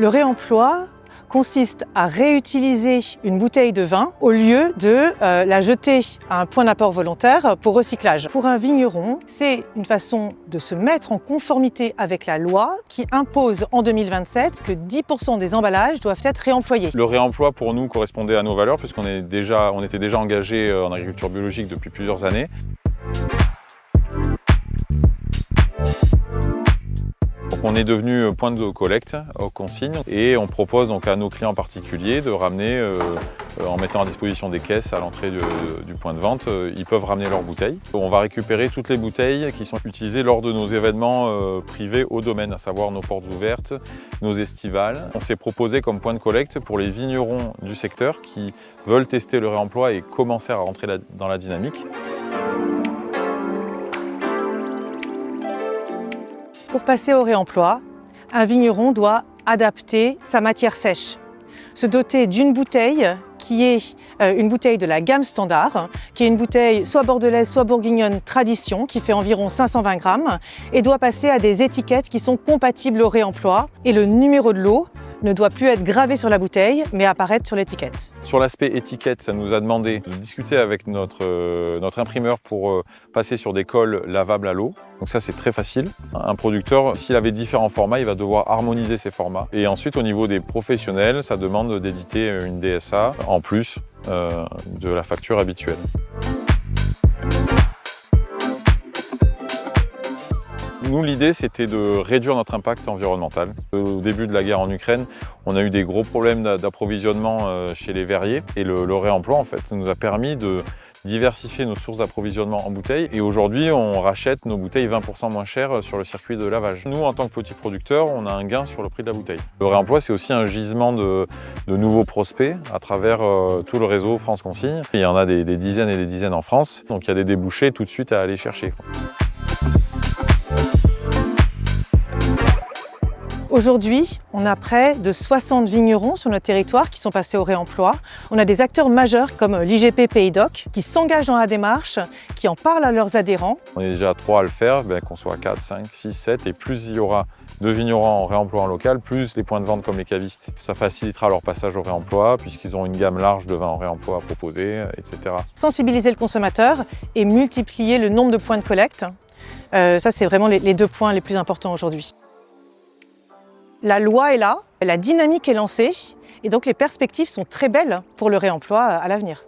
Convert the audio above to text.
Le réemploi consiste à réutiliser une bouteille de vin au lieu de la jeter à un point d'apport volontaire pour recyclage. Pour un vigneron, c'est une façon de se mettre en conformité avec la loi qui impose en 2027 que 10% des emballages doivent être réemployés. Le réemploi pour nous correspondait à nos valeurs puisqu'on était déjà engagé en agriculture biologique depuis plusieurs années. On est devenu point de collecte aux consignes et on propose donc à nos clients particuliers de ramener, en mettant à disposition des caisses à l'entrée du point de vente, ils peuvent ramener leurs bouteilles. On va récupérer toutes les bouteilles qui sont utilisées lors de nos événements privés au domaine, à savoir nos portes ouvertes, nos estivales. On s'est proposé comme point de collecte pour les vignerons du secteur qui veulent tester le réemploi et commencer à rentrer dans la dynamique. Pour passer au réemploi, un vigneron doit adapter sa matière sèche, se doter d'une bouteille qui est une bouteille de la gamme standard, qui est une bouteille soit bordelaise, soit bourguignonne tradition, qui fait environ 520 grammes, et doit passer à des étiquettes qui sont compatibles au réemploi. Et le numéro de lot ne doit plus être gravé sur la bouteille, mais apparaître sur l'étiquette. Sur l'aspect étiquette, ça nous a demandé de discuter avec notre imprimeur pour passer sur des cols lavables à l'eau. Donc ça, c'est très facile. Un producteur, s'il avait différents formats, il va devoir harmoniser ses formats. Et ensuite, au niveau des professionnels, ça demande d'éditer une DSA en plus de la facture habituelle. Nous, l'idée, c'était de réduire notre impact environnemental. Au début de la guerre en Ukraine, on a eu des gros problèmes d'approvisionnement chez les verriers. Et le réemploi, en fait, nous a permis de diversifier nos sources d'approvisionnement en bouteilles. Et aujourd'hui, on rachète nos bouteilles 20% moins chères sur le circuit de lavage. Nous, en tant que petits producteurs, on a un gain sur le prix de la bouteille. Le réemploi, c'est aussi un gisement de nouveaux prospects à travers tout le réseau France Consigne. Il y en a des dizaines et des dizaines en France. Donc, il y a des débouchés tout de suite à aller chercher. Aujourd'hui, on a près de 60 vignerons sur notre territoire qui sont passés au réemploi. On a des acteurs majeurs comme l'IGP Pays d'Oc qui s'engagent dans la démarche, qui en parlent à leurs adhérents. On est déjà 3 à le faire, qu'on soit 4, 5, 6, 7 et plus il y aura de vignerons en réemploi en local, plus les points de vente comme les cavistes. Ça facilitera leur passage au réemploi puisqu'ils ont une gamme large de vins en réemploi à proposer, etc. Sensibiliser le consommateur et multiplier le nombre de points de collecte. Ça, c'est vraiment les 2 points les plus importants aujourd'hui. La loi est là, la dynamique est lancée et donc les perspectives sont très belles pour le réemploi à l'avenir.